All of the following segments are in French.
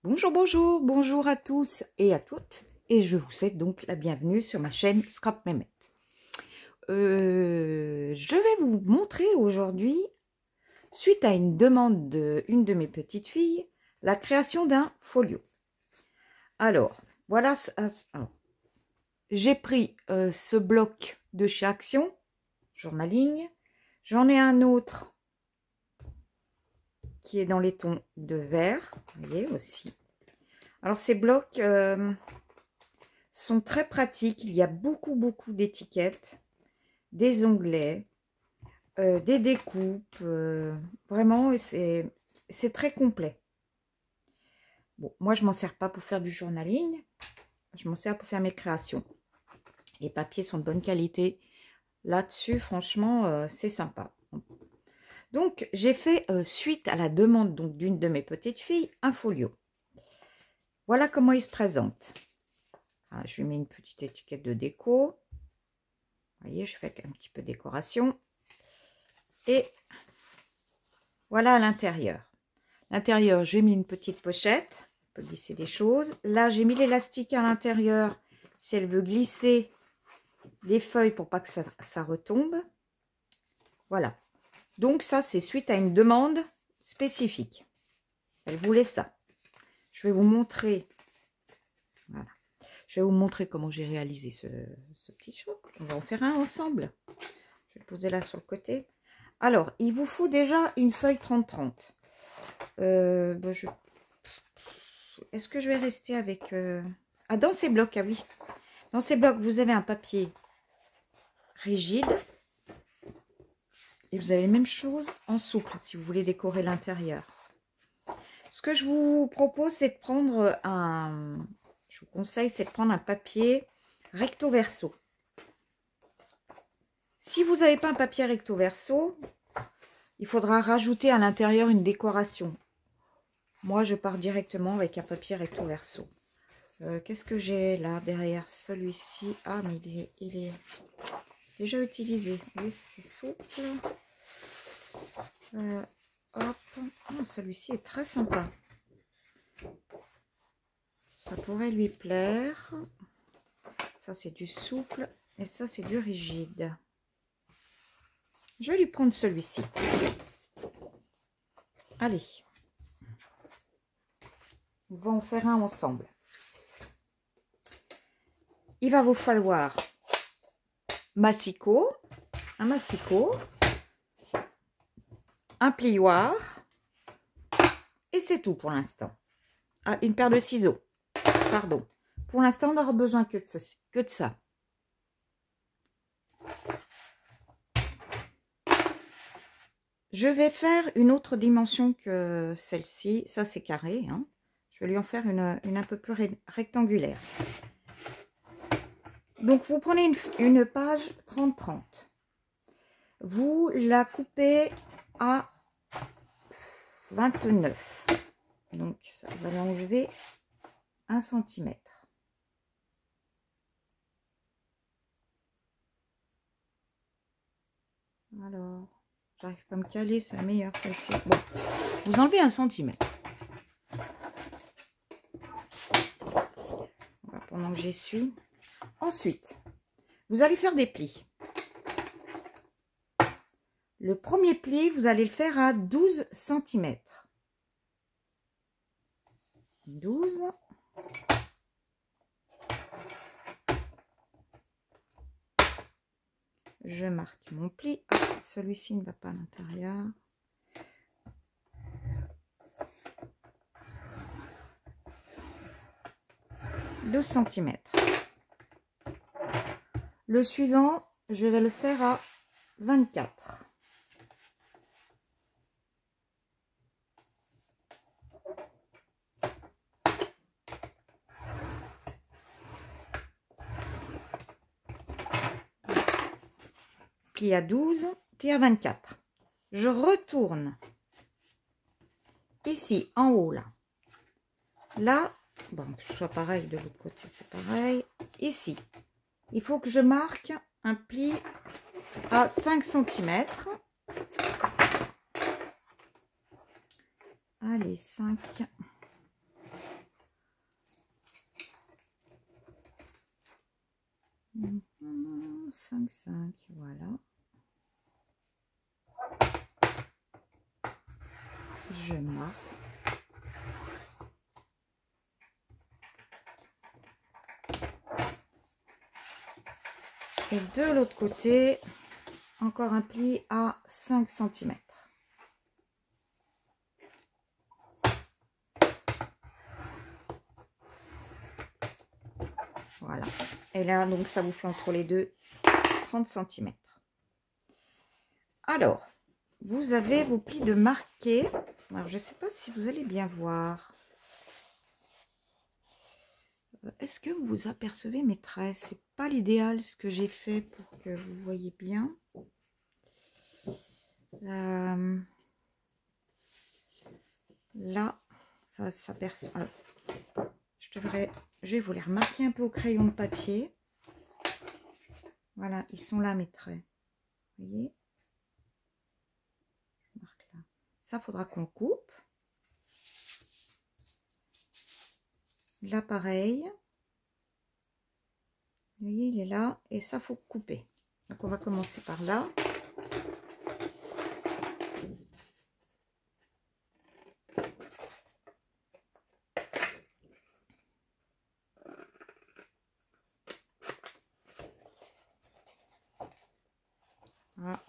Bonjour, bonjour, bonjour à tous et à toutes. Et je vous souhaite donc la bienvenue sur ma chaîne Scrap Mehmet. Je vais vous montrer aujourd'hui, suite à une demande d'une de mes petites filles, la création d'un folio. Alors, voilà, j'ai pris ce bloc de chez Action, journaling. J'en ai un autre qui est dans les tons de vert, vous voyez aussi. Alors ces blocs sont très pratiques, il y a beaucoup d'étiquettes, des onglets, des découpes, vraiment c'est très complet. Bon, moi je m'en sers pas pour faire du journaling, je m'en sers pour faire mes créations. Les papiers sont de bonne qualité, là-dessus franchement c'est sympa. Donc j'ai fait suite à la demande d'une de mes petites filles un folio. Voilà comment il se présente. Ah, je lui mets une petite étiquette de déco. Vous voyez, je fais un petit peu de décoration. Et voilà à l'intérieur. L'intérieur, j'ai mis une petite pochette. On peut glisser des choses. Là, j'ai mis l'élastique à l'intérieur. Si elle veut glisser les feuilles pour pas que ça retombe. Voilà. Donc ça, c'est suite à une demande spécifique. Elle voulait ça. Je vais vous montrer. Voilà. Je vais vous montrer comment j'ai réalisé ce petit choc. On va en faire un ensemble. Je vais le poser là sur le côté. Alors, il vous faut déjà une feuille 30-30. Est-ce que je vais rester avec... Ah, dans ces blocs, ah oui. Dans ces blocs, vous avez un papier rigide. Et vous avez la même chose en souple, si vous voulez décorer l'intérieur. Ce que je vous propose, c'est de prendre un... Je vous conseille, c'est de prendre un papier recto verso. Si vous n'avez pas un papier recto verso, il faudra rajouter à l'intérieur une décoration. Moi, je pars directement avec un papier recto verso. Qu'est-ce que j'ai là derrière celui-ci? Ah, mais il est déjà utilisé. Vous voyez, c'est souple. Hop. Oh, celui-ci est très sympa. Ça pourrait lui plaire. Ça, c'est du souple. Et ça, c'est du rigide. Je vais lui prendre celui-ci. Allez. On va en faire un ensemble. Il va vous falloir massicot, un massicot, un plioir. Et c'est tout pour l'instant. Ah, une paire de ciseaux. Pardon. Pour l'instant, on n'aura besoin que de ça. Je vais faire une autre dimension que celle-ci. Ça, c'est carré. Hein. Je vais lui en faire une un peu plus rectangulaire. Donc, vous prenez une page 30-30. Vous la coupez à 29. Donc, ça va l'enlever 1 cm. Alors, j'arrive pas à me caler, c'est la meilleure celle-ci. Bon, vous enlevez 1 cm. Voilà, pendant que j'essuie. Ensuite, vous allez faire des plis. Le premier pli, vous allez le faire à 12 cm. 12. Je marque mon pli. Ah, celui-ci ne va pas à l'intérieur. cm. Le suivant, je vais le faire à 24. Pli à 12, pli à 24. Je retourne ici en haut là. Là, bon, que ce soit pareil de l'autre côté, c'est pareil. Ici, il faut que je marque un pli à 5 cm. Allez, 5. 5, 5, voilà. Je marque. Et de l'autre côté, encore un pli à 5 cm. Voilà. Et là, donc, ça vous fait entre les deux 30 cm. Alors, vous avez vos plis de marqué. Alors, je ne sais pas si vous allez bien voir. Est-ce que vous apercevez mes traits? C'est pas l'idéal ce que j'ai fait pour que vous voyez bien. Là, ça s'aperçoit. Je vais vous les remarquer un peu au crayon de papier. Voilà, ils sont là mes traits. Vous voyez? Je marque là. Ça, faudra qu'on coupe. Là, pareil. Vous voyez, il est là. Et ça, faut couper. Donc, on va commencer par là. Voilà.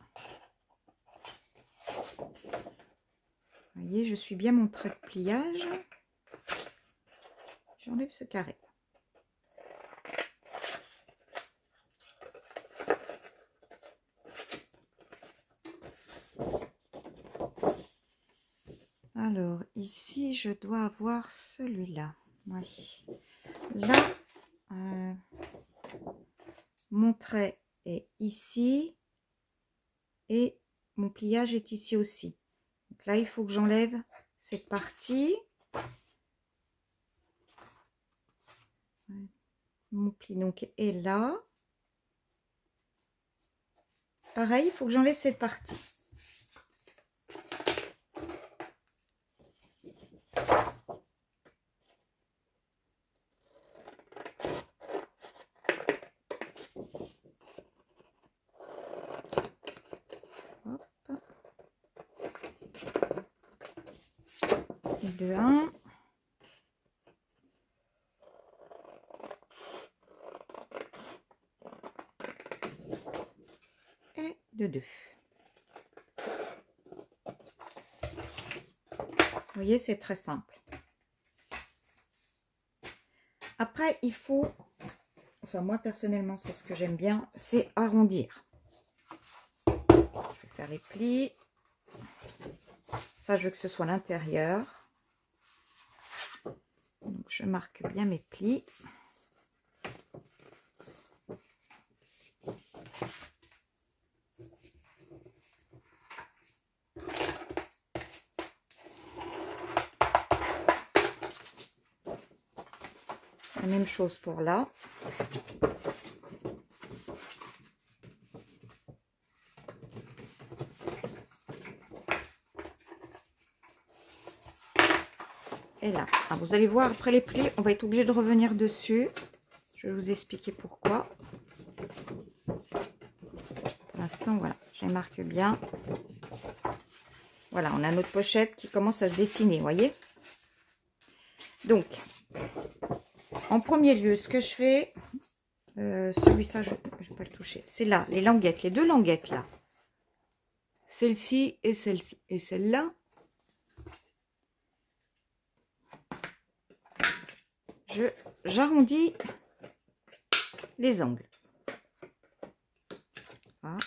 Vous voyez, je suis bien mon trait de pliage. J'enlève ce carré. Alors, ici, je dois avoir celui-là. Oui. Là, mon trait est ici et mon pliage est ici aussi. Donc là, il faut que j'enlève cette partie. Mon pli donc est là. Pareil, il faut que j'enlève cette partie. Hop. Et de 1. Et de 2. Vous voyez, c'est très simple. Après, il faut, enfin moi personnellement, c'est ce que j'aime bien, c'est arrondir. Je vais faire les plis. Ça, je veux que ce soit l'intérieur. Donc, je marque bien mes plis. La même chose pour là. Et là, ah, vous allez voir, après les plis, on va être obligé de revenir dessus. Je vais vous expliquer pourquoi. Pour l'instant, voilà, je les marque bien. Voilà, on a notre pochette qui commence à se dessiner, vous voyez. Donc, en premier lieu, ce que je fais, celui-là, je ne vais pas le toucher. C'est là, les languettes, les deux languettes là. Celle-ci et celle-ci. Et celle-là. J'arrondis les angles. Ah.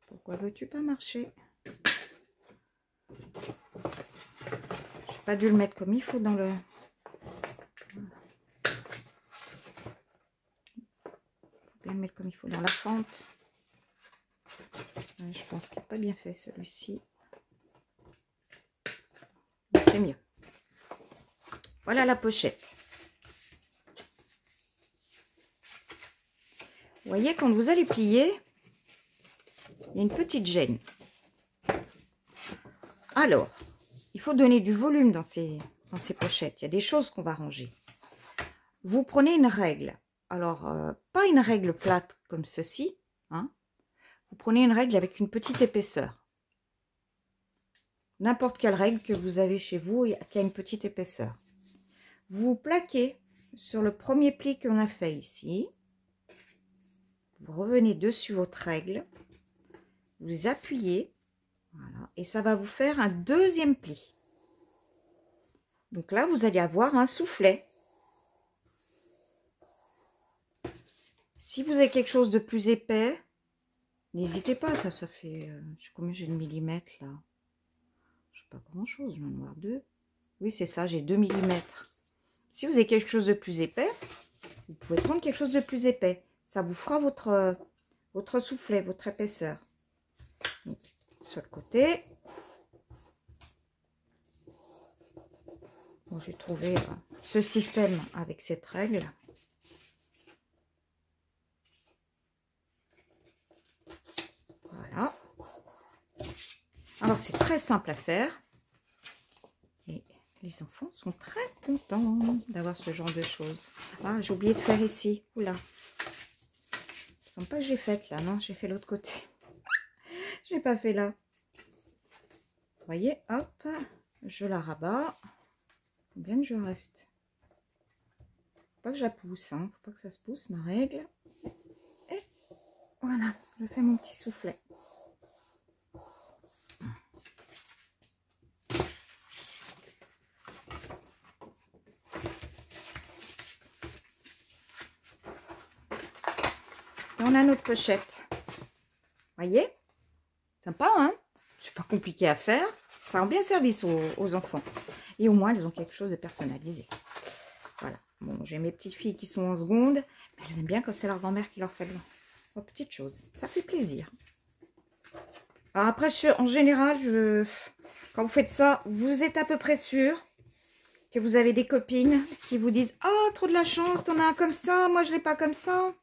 Pourquoi veux-tu pas marcher? J'ai pas dû le mettre comme il faut dans le... Bien le mettre comme il faut dans la fente. Ouais, je pense qu'il n'est pas bien fait celui-ci. C'est mieux. Voilà la pochette. Vous voyez, quand vous allez plier, il y a une petite gêne. Alors, il faut donner du volume dans ces pochettes. Il y a des choses qu'on va ranger. Vous prenez une règle. Alors, pas une règle plate comme ceci, hein. Vous prenez une règle avec une petite épaisseur. N'importe quelle règle que vous avez chez vous et qui a une petite épaisseur. Vous plaquez sur le premier pli qu'on a fait ici. Vous revenez dessus votre règle. Vous appuyez. Voilà. Et ça va vous faire un deuxième pli. Donc là, vous allez avoir un soufflet. Si vous avez quelque chose de plus épais, n'hésitez pas. Ça fait... je sais combien j'ai de millimètres là. Je sais pas grand chose. Je vais en avoir 2. Oui, c'est ça. J'ai 2 millimètres. Si vous avez quelque chose de plus épais, vous pouvez prendre quelque chose de plus épais. Ça vous fera votre soufflet, votre épaisseur. Donc, sur le côté. Bon, j'ai trouvé ce système avec cette règle. Voilà. Alors, c'est très simple à faire. Et les enfants sont très contents d'avoir ce genre de choses. Ah, j'ai oublié de faire ici. Oula. Je sens pas que j'ai fait là. Non, j'ai fait l'autre côté. J'ai pas fait là. Vous voyez, hop. Je la rabats. Faut bien que je reste. Faut pas que je la pousse. Hein. Faut pas que ça se pousse, ma règle. Et voilà. Je fais mon petit soufflet. Et on a notre pochette. Voyez? Sympa, hein? C'est pas compliqué à faire. Ça rend bien service aux enfants. Et au moins, elles ont quelque chose de personnalisé. Voilà. Bon, j'ai mes petites filles qui sont en seconde. Mais elles aiment bien quand c'est leur grand-mère qui leur fait leurs petites choses. Ça fait plaisir. Alors après, en général, quand vous faites ça, vous êtes à peu près sûr que vous avez des copines qui vous disent « Oh, trop de la chance, t'en as un comme ça, moi je l'ai pas comme ça. »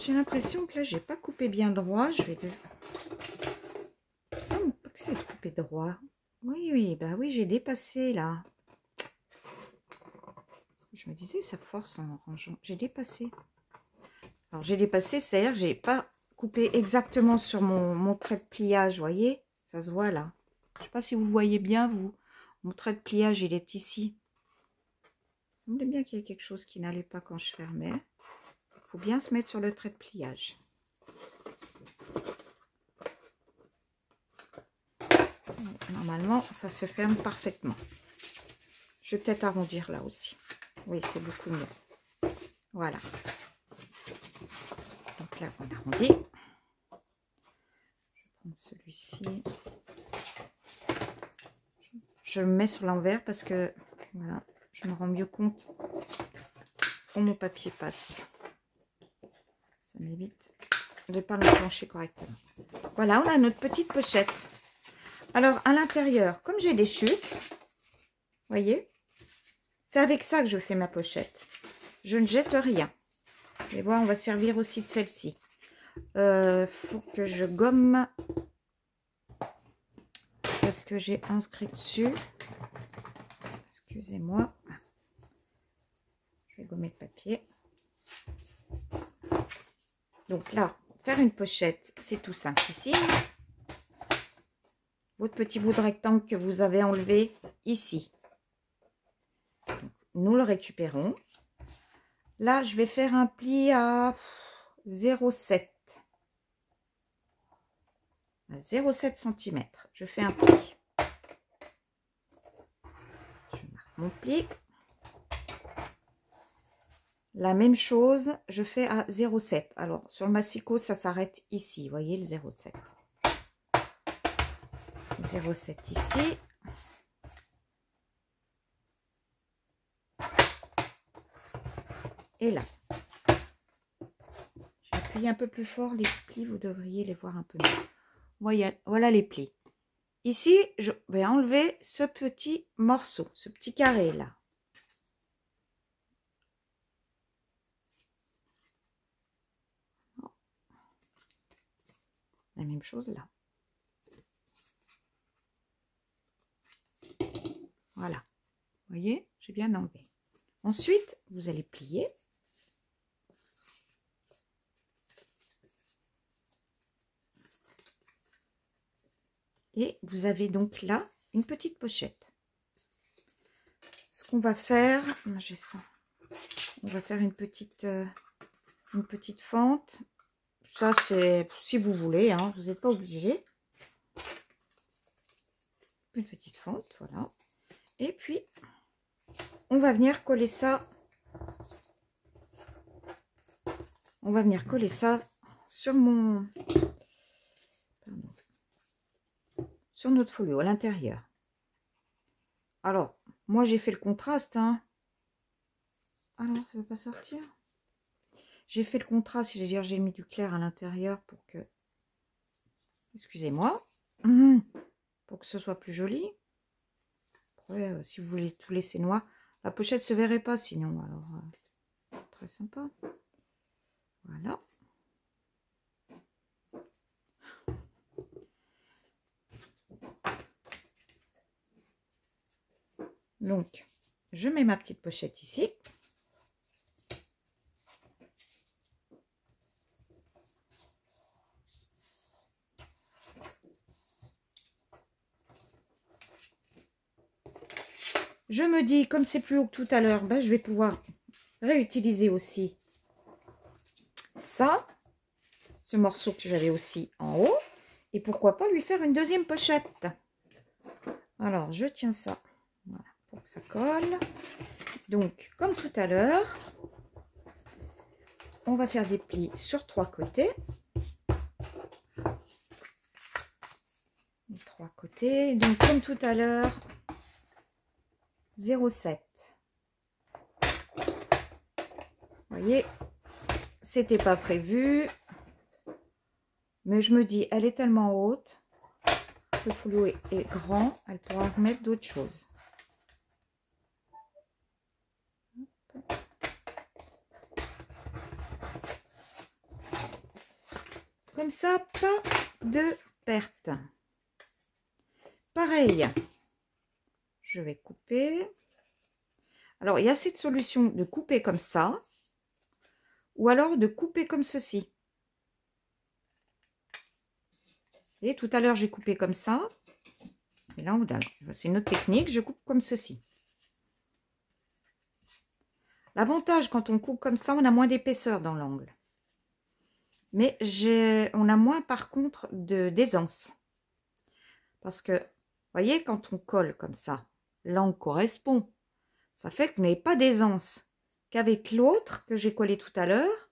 J'ai l'impression que là, j'ai pas coupé bien droit. Je vais... Il semble pas que c'est coupé droit. Oui, oui, bah oui, j'ai dépassé là. Je me disais, ça force en rangeant. J'ai dépassé. Alors, j'ai dépassé, c'est-à-dire que j'ai pas coupé exactement sur mon trait de pliage, vous voyez? Ça se voit là. Je sais pas si vous le voyez bien, vous. Mon trait de pliage, il est ici. Il semblait bien qu'il y ait quelque chose qui n'allait pas quand je fermais. Il faut bien se mettre sur le trait de pliage. Normalement, ça se ferme parfaitement. Je vais peut-être arrondir là aussi. Oui, c'est beaucoup mieux. Voilà. Donc là, on arrondit. Je vais prendre celui-ci. Je le mets sur l'envers parce que, voilà, je me rends mieux compte où mon papier passe. Ça m'évite de ne pas l'enclencher correctement. Voilà, on a notre petite pochette. Alors, à l'intérieur, comme j'ai des chutes, voyez, c'est avec ça que je fais ma pochette. Je ne jette rien. Et voilà, on va servir aussi de celle-ci. Faut que je gomme parce que j'ai inscrit dessus. Excusez-moi. Je vais gommer le papier. Donc là, faire une pochette, c'est tout simple ici. Votre petit bout de rectangle que vous avez enlevé ici. Donc, nous le récupérons. Là, je vais faire un pli à 0,7. À 0,7 cm. Je fais un pli. Je marque mon pli. La même chose, je fais à 0,7. Alors, sur le massicot, ça s'arrête ici. Vous voyez le 0,7. 0,7 ici. Et là. J'appuie un peu plus fort les plis. Vous devriez les voir un peu mieux. Voilà les plis. Ici, je vais enlever ce petit morceau, ce petit carré là. La même chose là. Voilà. Vous voyez, j'ai bien enlevé. Ensuite, vous allez plier. Et vous avez donc là une petite pochette. Ce qu'on va faire, j'ai ça. On va faire une petite fente. Ça, c'est si vous voulez, hein, vous n'êtes pas obligé. Une petite fente, voilà. Et puis, on va venir coller ça. On va venir coller ça sur mon... Pardon, sur notre folio à l'intérieur. Alors, moi, j'ai fait le contraste, hein. Ah non, ça ne veut pas sortir. J'ai fait le contraste, c'est-à-dire j'ai mis du clair à l'intérieur pour que... Excusez-moi. Pour que ce soit plus joli. Après, si vous voulez tout laisser noir, la pochette se verrait pas sinon. Alors, très sympa. Voilà. Donc, je mets ma petite pochette ici. Je me dis, comme c'est plus haut que tout à l'heure, ben, je vais pouvoir réutiliser aussi ça, ce morceau que j'avais aussi en haut. Et pourquoi pas lui faire une deuxième pochette. Alors, je tiens ça, voilà, pour que ça colle. Donc, comme tout à l'heure, on va faire des plis sur 3 côtés. Les 3 côtés. Donc, comme tout à l'heure, 0,7. Vous voyez, c'était pas prévu. Mais je me dis, elle est tellement haute. Le folio est grand. Elle pourra remettre d'autres choses. Comme ça, pas de perte. Pareil, je vais couper. Alors, il y a cette solution de couper comme ça, ou alors de couper comme ceci. Et tout à l'heure, j'ai coupé comme ça. Et là, c'est une autre technique, je coupe comme ceci. L'avantage, quand on coupe comme ça, on a moins d'épaisseur dans l'angle. Mais on a moins, par contre, d'aisance. Parce que, vous voyez, quand on colle comme ça, l'angle correspond. Ça fait que vous n'avez pas d'aisance. Qu'avec l'autre que j'ai collé tout à l'heure,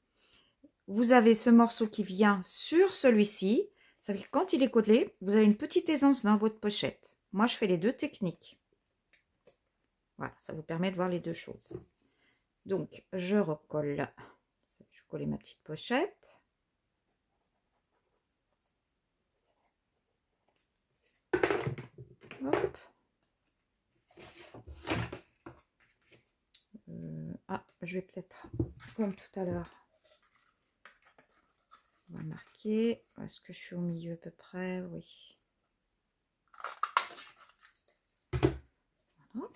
vous avez ce morceau qui vient sur celui-ci. Ça fait que quand il est collé, vous avez une petite aisance dans votre pochette. Moi, je fais les deux techniques. Voilà, ça vous permet de voir les deux choses. Donc, je recolle. Je vais coller ma petite pochette. Hop. Je vais peut-être, comme tout à l'heure, on va marquer. Est-ce que je suis au milieu à peu près? Oui. Voilà.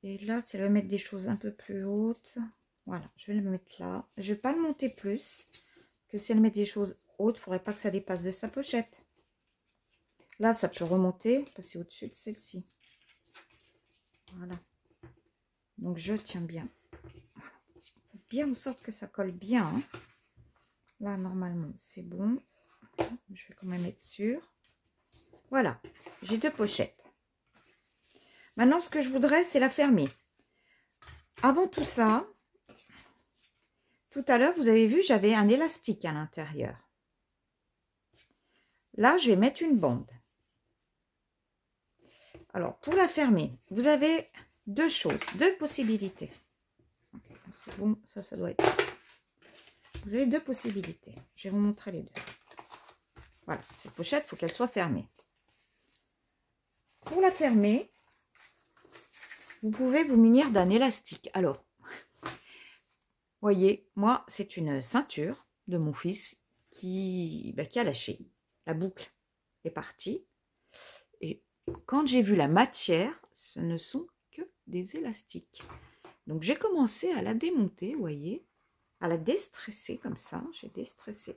Et là, c'est de mettre des choses un peu plus hautes. Voilà, je vais le mettre là. Je ne vais pas le monter plus. Parce que si elle met des choses hautes, il ne faudrait pas que ça dépasse de sa pochette. Là, ça peut remonter, passer au-dessus de celle-ci. Voilà. Donc, je tiens bien. Bien en sorte que ça colle bien. Hein. Là, normalement, c'est bon. Je vais quand même être sûre. Voilà, j'ai 2 pochettes. Maintenant, ce que je voudrais, c'est la fermer. Avant tout ça, tout à l'heure, vous avez vu, j'avais un élastique à l'intérieur. Là, je vais mettre une bande. Alors, pour la fermer, vous avez 2 choses, 2 possibilités. C'est bon, ça doit être... Vous avez 2 possibilités. Je vais vous montrer les 2. Voilà, cette pochette, il faut qu'elle soit fermée. Pour la fermer, vous pouvez vous munir d'un élastique. Alors, voyez, moi, c'est une ceinture de mon fils qui a lâché. La boucle est partie. Et quand j'ai vu la matière, ce ne sont que des élastiques. Donc, j'ai commencé à la démonter, voyez. à la déstresser comme ça. J'ai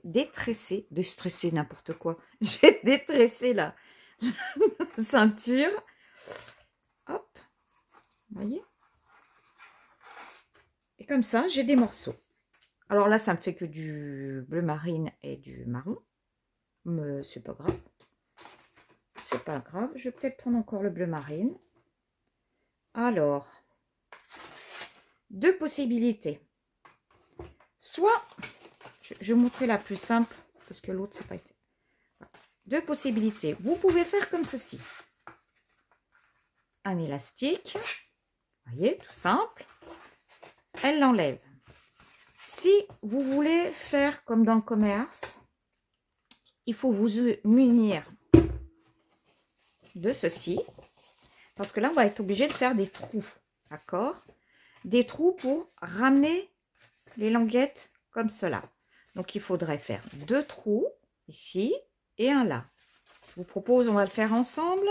déstressé n'importe quoi. J'ai détressé la ceinture. Hop, vous voyez? Et comme ça, j'ai des morceaux. Alors là, ça me fait que du bleu marine et du marron. Mais c'est pas grave. C'est pas grave. Je vais peut-être prendre encore le bleu marine. Alors, deux possibilités. Soit, je vais vous montrer la plus simple, parce que l'autre, c'est pas été. Deux possibilités. Vous pouvez faire comme ceci. Un élastique. Vous voyez, tout simple. Elle l'enlève. Si vous voulez faire comme dans le commerce, il faut vous munir de ceci. Parce que là, on va être obligé de faire des trous. D'accord? Des trous pour ramener les languettes comme cela. Donc, il faudrait faire deux trous ici et un là. Je vous propose, on va le faire ensemble.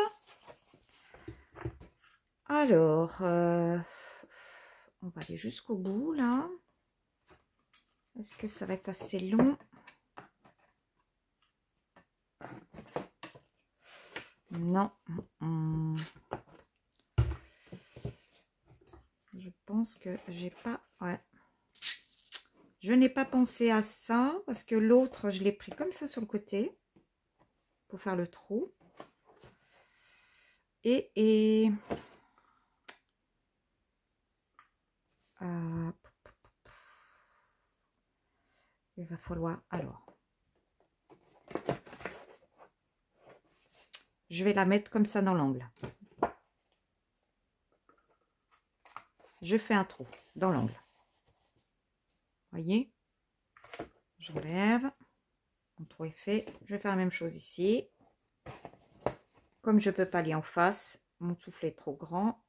Alors, on va aller jusqu'au bout là. Est-ce que ça va être assez long? Non. Je pense que j'ai pas... Ouais. Je n'ai pas pensé à ça parce que l'autre, je l'ai pris comme ça sur le côté pour faire le trou. Et il va falloir... Alors, je vais la mettre comme ça dans l'angle. Je fais un trou dans l'angle. Voyez, j'enlève. Mon trou est fait. Je vais faire la même chose ici. Comme je ne peux pas aller en face, mon soufflet est trop grand.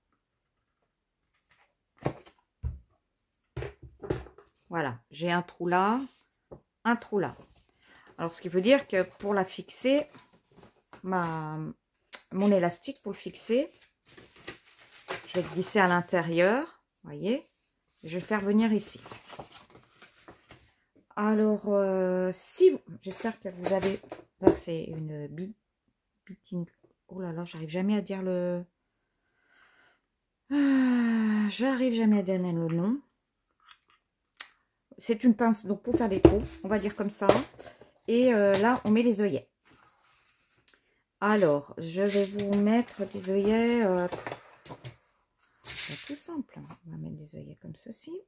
Voilà, j'ai un trou là, un trou là. Alors, ce qui veut dire que pour la fixer, mon élastique pour le fixer, je vais glisser à l'intérieur, voyez, je vais faire venir ici. Alors, si j'espère que vous avez, là c'est une bitine, oh là là, j'arrive jamais à dire le, j'arrive jamais à donner le nom. C'est une pince, donc pour faire des trous, on va dire comme ça. Et là, on met les œillets. Alors, je vais vous mettre des œillets, c'est tout simple. On va mettre des œillets comme ceci.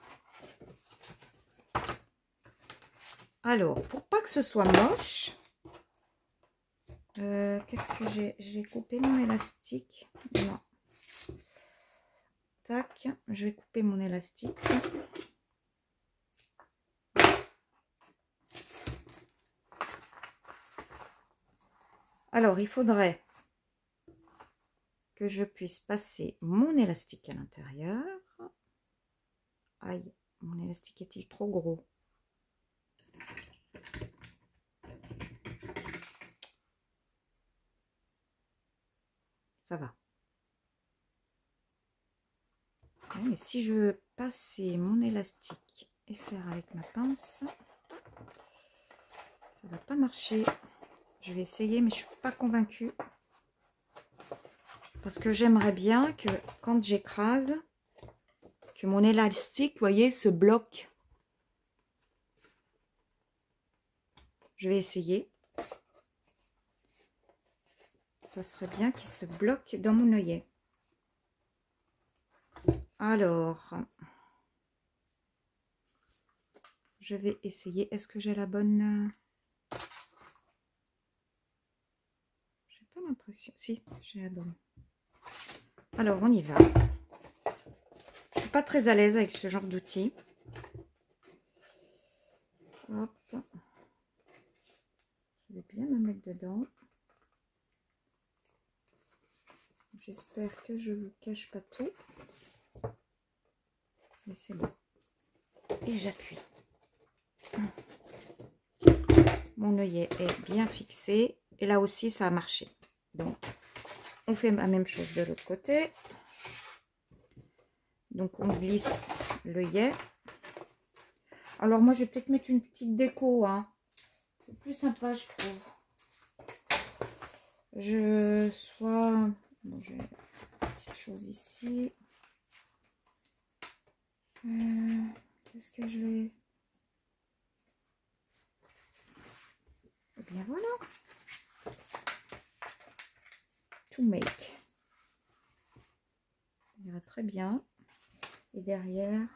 Alors, pour pas que ce soit moche, qu'est-ce que j'ai coupé mon élastique? Non. Tac, je vais couper mon élastique. Alors, il faudrait que je puisse passer mon élastique à l'intérieur. Aïe, mon élastique est-il trop gros? Ça va. Mais si je veux passer mon élastique et faire avec ma pince, ça va pas marcher. Je vais essayer, mais je suis pas convaincue. Parce que j'aimerais bien que quand j'écrase, que mon élastique, vous voyez, se bloque. Je vais essayer. Ça serait bien qu'il se bloque dans mon œillet. Alors, je vais essayer. Est-ce que j'ai la bonne... J'ai pas l'impression. Si, j'ai la bonne. Alors, on y va. Je suis pas très à l'aise avec ce genre d'outils. Hop. Je vais bien me mettre dedans. J'espère que je vous cache pas tout. Mais c'est bon. Et j'appuie. Mon œillet est bien fixé. Et là aussi, ça a marché. Donc, on fait la même chose de l'autre côté. Donc, on glisse l'œillet. Alors moi, je vais peut-être mettre une petite déco, hein. C'est plus sympa, je trouve. Bon, j'ai une petite chose ici. Qu'est-ce que je vais... Eh bien, voilà. To make. Il ira très bien. Et derrière,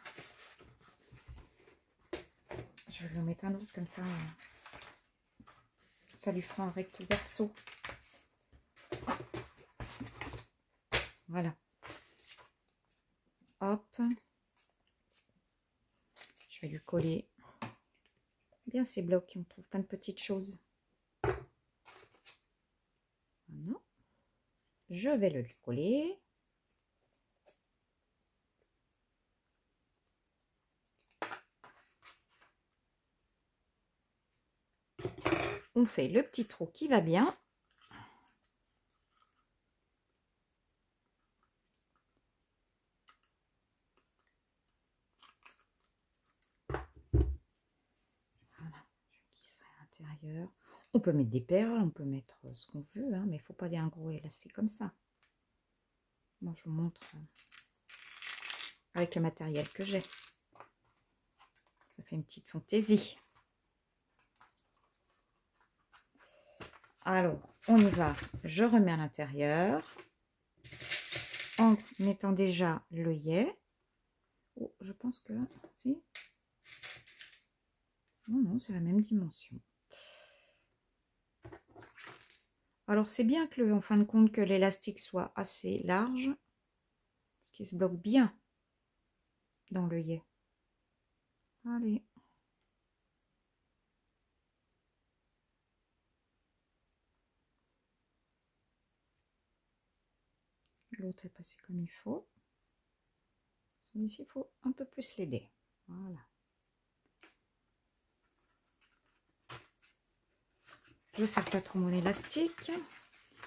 je vais lui en mettre un autre comme ça. Ça lui fera un recto verso. Voilà. Hop. Je vais lui coller bien ces blocs. On trouve plein de petites choses. Voilà. Je vais le lui coller. On fait le petit trou qui va bien. Voilà, je glisserai à l'intérieur. On peut mettre des perles, on peut mettre ce qu'on veut, hein, mais il ne faut pas un gros élastique comme ça. Moi, je vous montre avec le matériel que j'ai. Ça fait une petite fantaisie. Alors, on y va. Je remets à l'intérieur en mettant déjà l'œillet. Oh, je pense que... Si. Non, non, c'est la même dimension. Alors, c'est bien que, en fin de compte, que l'élastique soit assez large. Parce qu'il se bloque bien dans l'œillet. Allez. L'autre est passé comme il faut. Celui-ci, il faut un peu plus l'aider. Voilà. Je ne serre pas trop mon élastique.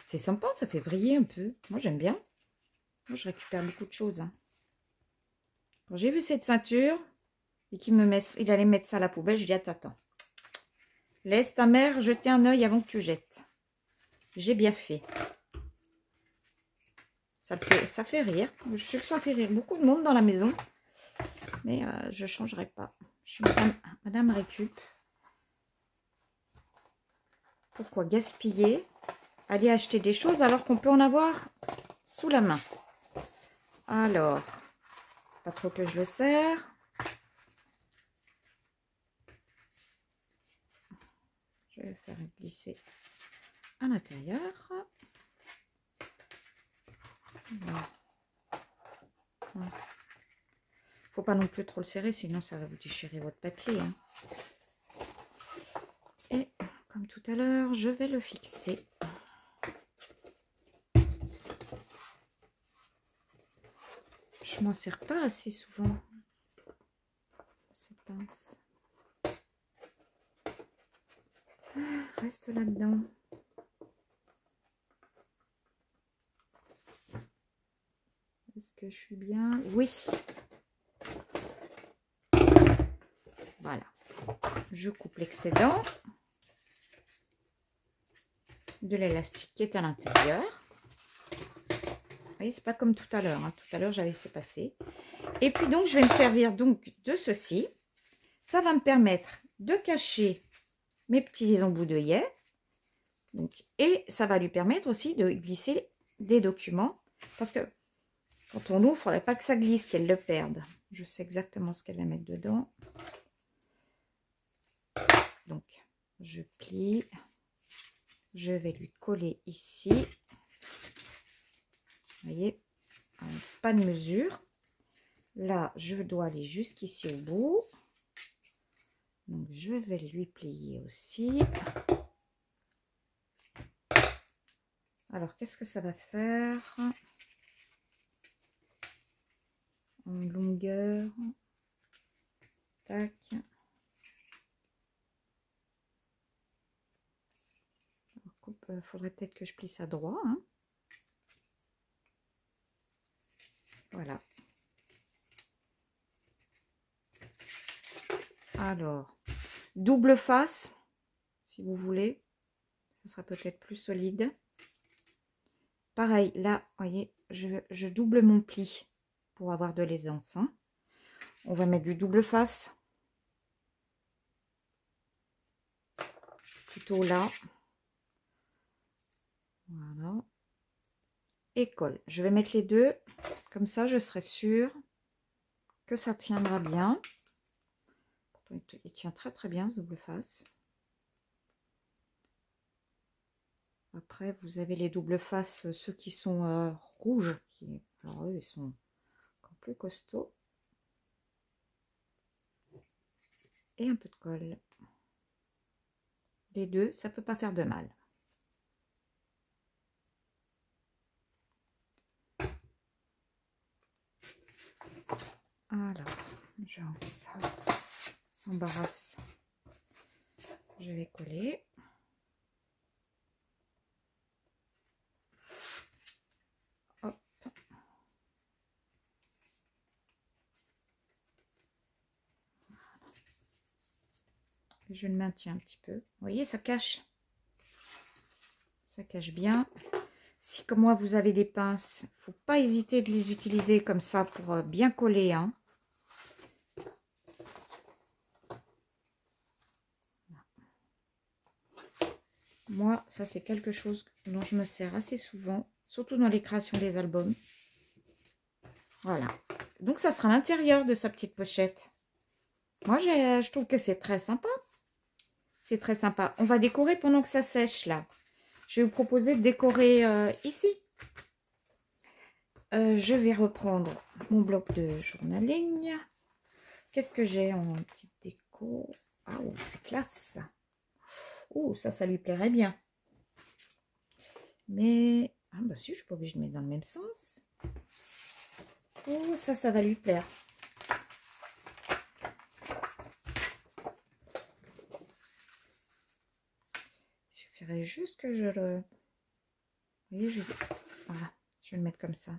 C'est sympa, ça fait vriller un peu. Moi, j'aime bien. Moi, je récupère beaucoup de choses. Hein. Quand j'ai vu cette ceinture et qu'il allait mettre ça à la poubelle, je dis attends. Laisse ta mère jeter un œil avant que tu jettes. J'ai bien fait. Ça fait rire. Je sais que ça fait rire beaucoup de monde dans la maison. Mais je ne changerai pas. Je suis madame récup. Pourquoi gaspiller? Aller acheter des choses alors qu'on peut en avoir sous la main. Alors, pas trop que je le serre. Je vais faire glisser à l'intérieur. Voilà. Faut pas non plus trop le serrer, sinon ça va vous déchirer votre papier. Hein. Et comme tout à l'heure, je vais le fixer. Je m'en sers pas assez souvent. Cette pince. Reste là-dedans. Est-ce que je suis bien? Oui. Voilà. Je coupe l'excédent de l'élastique qui est à l'intérieur. Vous voyez, c'est pas comme tout à l'heure. Hein. Tout à l'heure, j'avais fait passer. Et puis donc, je vais me servir donc de ceci. Ça va me permettre de cacher mes petits embouts d'œillet. Et ça va lui permettre aussi de glisser des documents. Parce que quand on ouvre, il ne faudrait pas que ça glisse, qu'elle le perde. Je sais exactement ce qu'elle va mettre dedans. Donc, je plie. Je vais lui coller ici. Vous voyez, pas de mesure. Là, je dois aller jusqu'ici au bout. Donc, je vais lui plier aussi. Alors, qu'est-ce que ça va faire en longueur? Tac. Il faudrait peut-être que je plie ça droit. Hein. Voilà. Alors, double face, si vous voulez. Ce sera peut-être plus solide. Pareil, là, vous voyez, je double mon pli pour avoir de l'aisance. Hein. On va mettre du double face. Plutôt là. Voilà. Et colle. Je vais mettre les deux. Comme ça, je serai sûre que ça tiendra bien. Pourtant, il tient très très bien, ce double face. Après, vous avez les doubles faces, ceux qui sont rouges. Alors eux, ils sont encore plus costauds. Et un peu de colle. Les deux, ça peut pas faire de mal. Alors, je enlève ça. S'embarrasse. Je vais coller. Hop. Je le maintiens un petit peu. Vous voyez, ça cache. Ça cache bien. Si comme moi, vous avez des pinces, faut pas hésiter de les utiliser comme ça pour bien coller. Hein. Moi, ça c'est quelque chose dont je me sers assez souvent, surtout dans les créations des albums. Voilà. Donc ça sera l'intérieur de sa petite pochette. Moi, je trouve que c'est très sympa. C'est très sympa. On va décorer pendant que ça sèche là. Je vais vous proposer de décorer ici. Je vais reprendre mon bloc de journaling. Qu'est-ce que j'ai en petite déco? Ah, oh, c'est classe. Oh, ça lui plairait bien. Mais, ah bah si, je suis pas obligée de mettre dans le même sens. Oh, ça va lui plaire. Il suffirait juste que je le... Vous voyez, voilà, je vais le mettre comme ça.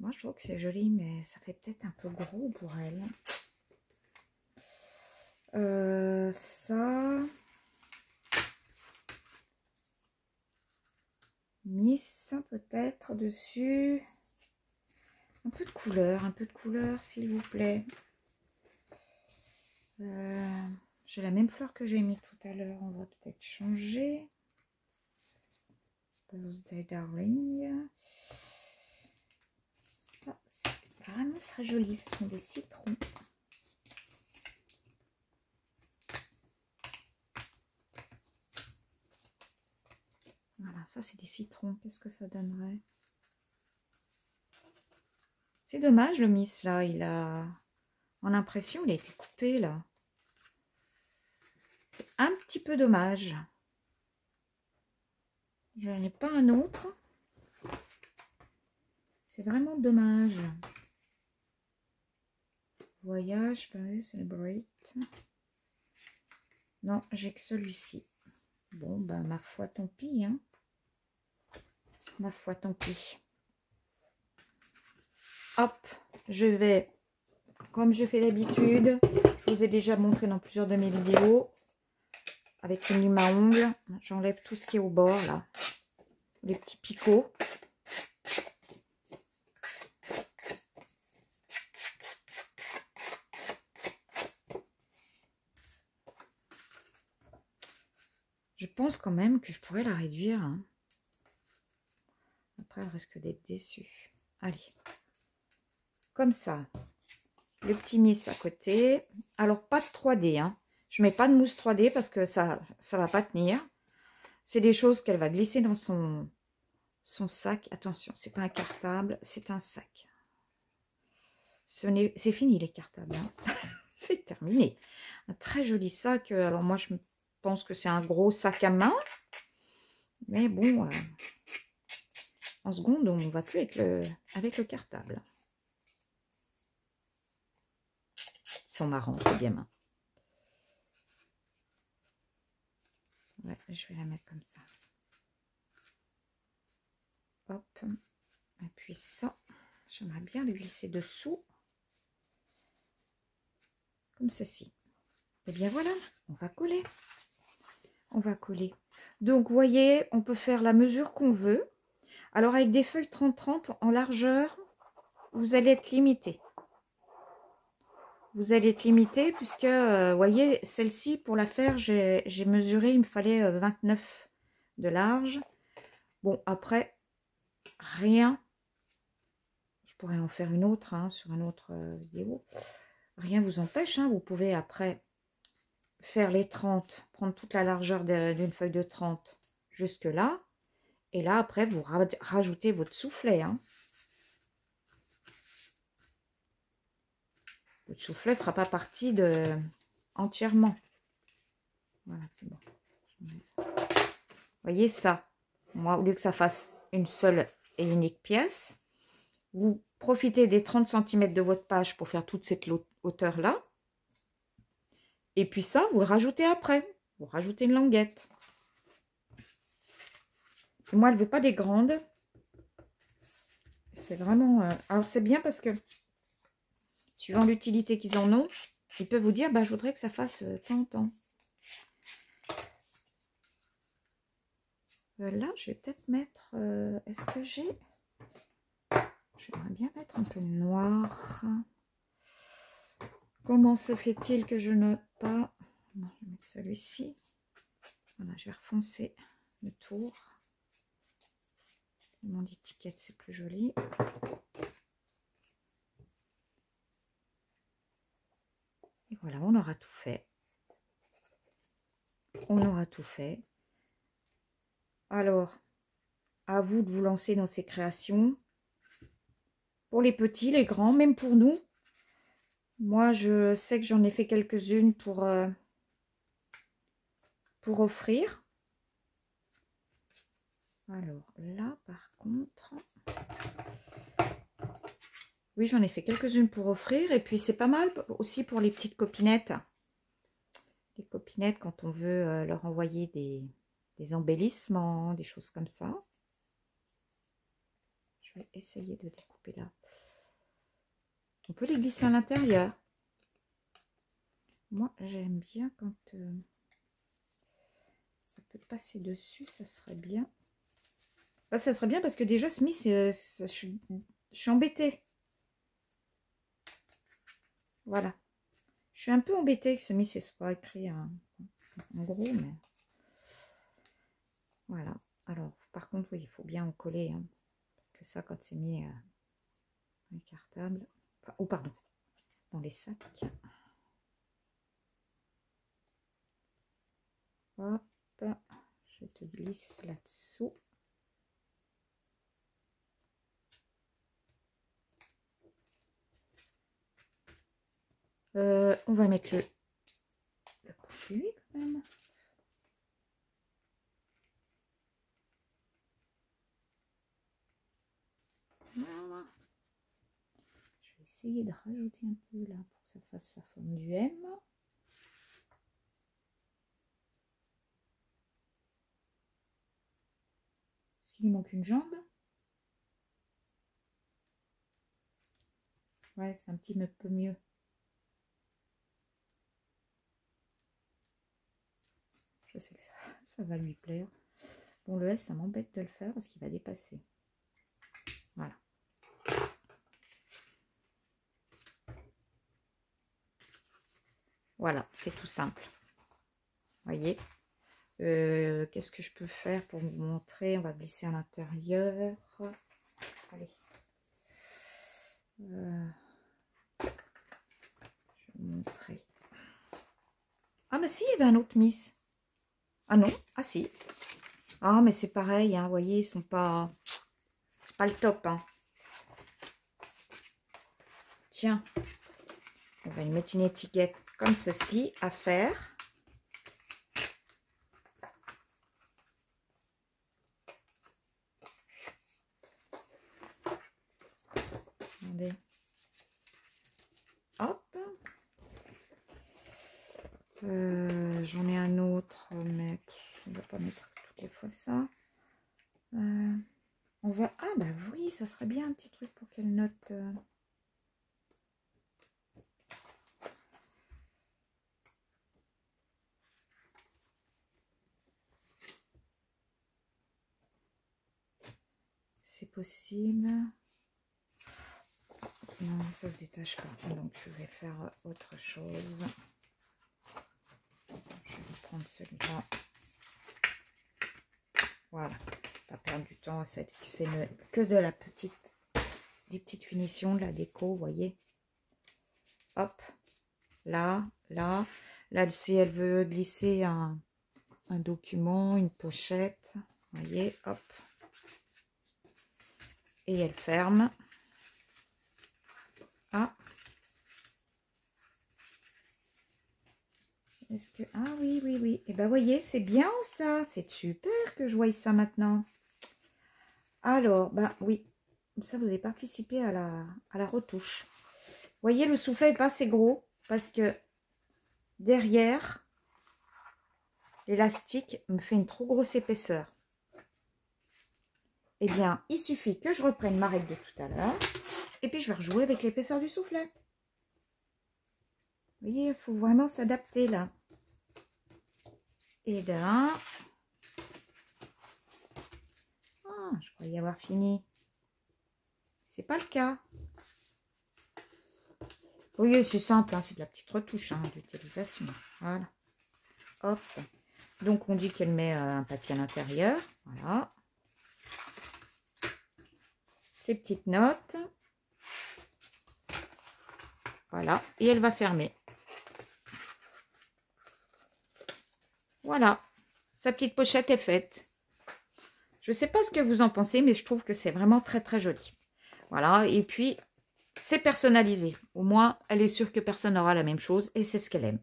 Moi, je trouve que c'est joli, mais ça fait peut-être un peu gros pour elle. Ça... Miss, peut-être, dessus. Un peu de couleur, s'il vous plaît. J'ai la même fleur que j'ai mis tout à l'heure. On va peut-être changer. Birthday Darling. Ça, c'est vraiment très joli. Ce sont des citrons. Voilà, ça c'est des citrons. Qu'est-ce que ça donnerait? C'est dommage, le Miss, là. Il a... En impression, il a été coupé, là. C'est un petit peu dommage. Je n'ai pas un autre. C'est vraiment dommage. Voyage, Paris, Celebrate. Non, j'ai que celui-ci. Bon, ben, ma foi, tant pis, hein. Ma foi, tant pis. Hop, je vais, comme je fais d'habitude, je vous ai déjà montré dans plusieurs de mes vidéos, avec une lime à ongles, j'enlève tout ce qui est au bord, là. Les petits picots. Je pense quand même que je pourrais la réduire. Hein. Après, elle risque d'être déçue. Allez. Comme ça. Le petit Miss à côté. Alors, pas de 3D. Hein. Je mets pas de mousse 3D parce que ça va pas tenir. C'est des choses qu'elle va glisser dans son sac. Attention, c'est pas un cartable, c'est un sac. C'est fini les cartables. Hein. C'est terminé. Un très joli sac. Alors, moi, je pense que c'est un gros sac à main. Mais bon, en seconde, on ne va plus avec le cartable. Ils sont marrants, ces gamins. Ouais, je vais la mettre comme ça. Hop. Et puis ça, j'aimerais bien le glisser dessous. comme ceci. Et bien voilà, on va coller. On va coller. Donc, vous voyez, on peut faire la mesure qu'on veut. Alors, avec des feuilles 30-30 en largeur, vous allez être limité. Vous allez être limité puisque, vous voyez, celle-ci, pour la faire, j'ai mesuré, il me fallait 29 de large. Bon, après, rien. Je pourrais en faire une autre hein, sur une autre vidéo. Rien vous empêche. Hein, vous pouvez après faire les 30, prendre toute la largeur d'une feuille de 30 jusque là. Et là, après, vous rajoutez votre soufflet. Hein. Votre soufflet ne fera pas partie de entièrement. Voilà, c'est bon. Vous voyez ça. Moi, au lieu que ça fasse une seule et unique pièce, vous profitez des 30 cm de votre page pour faire toute cette hauteur-là. Et puis ça, vous le rajoutez après. Vous rajoutez une languette. Et moi, elle ne veut pas des grandes. C'est vraiment... Alors, c'est bien parce que, suivant l'utilité qu'ils en ont, ils peuvent vous dire, bah, je voudrais que ça fasse tant, tant. Là, je vais peut-être mettre... Est-ce que j'ai... J'aimerais bien mettre un peu de noir. Comment se fait-il que je note pas? Non, je vais mettre celui-ci. Voilà, je vais refoncer le tour. Mon étiquette, c'est plus joli. Et voilà, on aura tout fait. On aura tout fait. Alors, à vous de vous lancer dans ces créations. Pour les petits, les grands, même pour nous. Moi, je sais que j'en ai fait quelques-unes pour offrir. Alors là, par contre... Oui, j'en ai fait quelques-unes pour offrir. Et puis, c'est pas mal aussi pour les petites copinettes. Les copinettes, quand on veut leur envoyer des embellissements, des choses comme ça. Je vais essayer de découper là. On peut les glisser à l'intérieur. Moi, j'aime bien quand ça peut passer dessus, ça serait bien. Bah, ça serait bien parce que déjà, ce mise, je suis embêtée. Voilà. Je suis un peu embêtée que ce mise ne soit pas écrit en gros, mais... Voilà. Alors, par contre, oui, il faut bien en coller. Hein, parce que ça, quand c'est mis en cartable... Enfin, oh, pardon. Dans les sacs. Hop. Je te glisse là-dessous. On va mettre le produit quand même. Voilà. Je vais essayer de rajouter un peu là pour que ça fasse la forme du M. Est-ce qu'il lui manque une jambe? Ouais, c'est un petit peu mieux. Je sais que ça va lui plaire. Bon, le S, ça m'embête de le faire parce qu'il va dépasser. Voilà. Voilà, c'est tout simple. Voyez. Qu'est-ce que je peux faire pour vous montrer? On va glisser à l'intérieur. Allez. Je vais vous montrer. Ah, mais si, il y avait un autre Miss. Ah non, ah si. Ah, mais c'est pareil, hein, vous voyez, ils sont pas... C'est pas le top, hein. Tiens, on va y mettre une étiquette comme ceci à faire. Regardez. Hop. J'en ai un autre, mais on va pas mettre toutes les fois ça. On va... Ah bah oui, ça serait bien un petit truc pour qu'elle note... c'est possible. Non, ça se détache pas. Donc, je vais faire autre chose. Je vais prendre celui-là. Voilà. Pas perdre du temps. C'est que de la des petites finitions, de la déco, vous voyez. Hop. Là, là. Là, si elle veut glisser un document, une pochette. Vous voyez, hop. Et elle ferme. Ah. Est-ce que... Ah oui, oui, oui. Et ben, vous voyez, c'est bien ça. C'est super que je voie ça maintenant. Alors, ben oui. Comme ça, vous avez participé à la retouche. Vous voyez, le soufflet n'est pas assez gros parce que derrière, l'élastique me fait une trop grosse épaisseur. Eh bien, il suffit que je reprenne ma règle de tout à l'heure. Et puis, je vais rejouer avec l'épaisseur du soufflet. Vous voyez, il faut vraiment s'adapter là. Et là... Ah, je croyais avoir fini. C'est pas le cas. Oui, c'est simple, hein, c'est de la petite retouche hein, d'utilisation. Voilà. Hop. Donc, on dit qu'elle met un papier à l'intérieur. Voilà. Ces petites notes. Voilà. Et elle va fermer. Voilà. Sa petite pochette est faite. Je ne sais pas ce que vous en pensez, mais je trouve que c'est vraiment très, très joli. Voilà. Et puis, c'est personnalisé. Au moins, elle est sûre que personne n'aura la même chose et c'est ce qu'elle aime.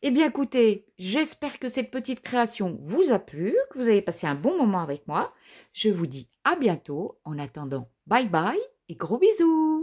Eh bien, écoutez, j'espère que cette petite création vous a plu, que vous avez passé un bon moment avec moi. Je vous dis à bientôt. En attendant, bye bye et gros bisous.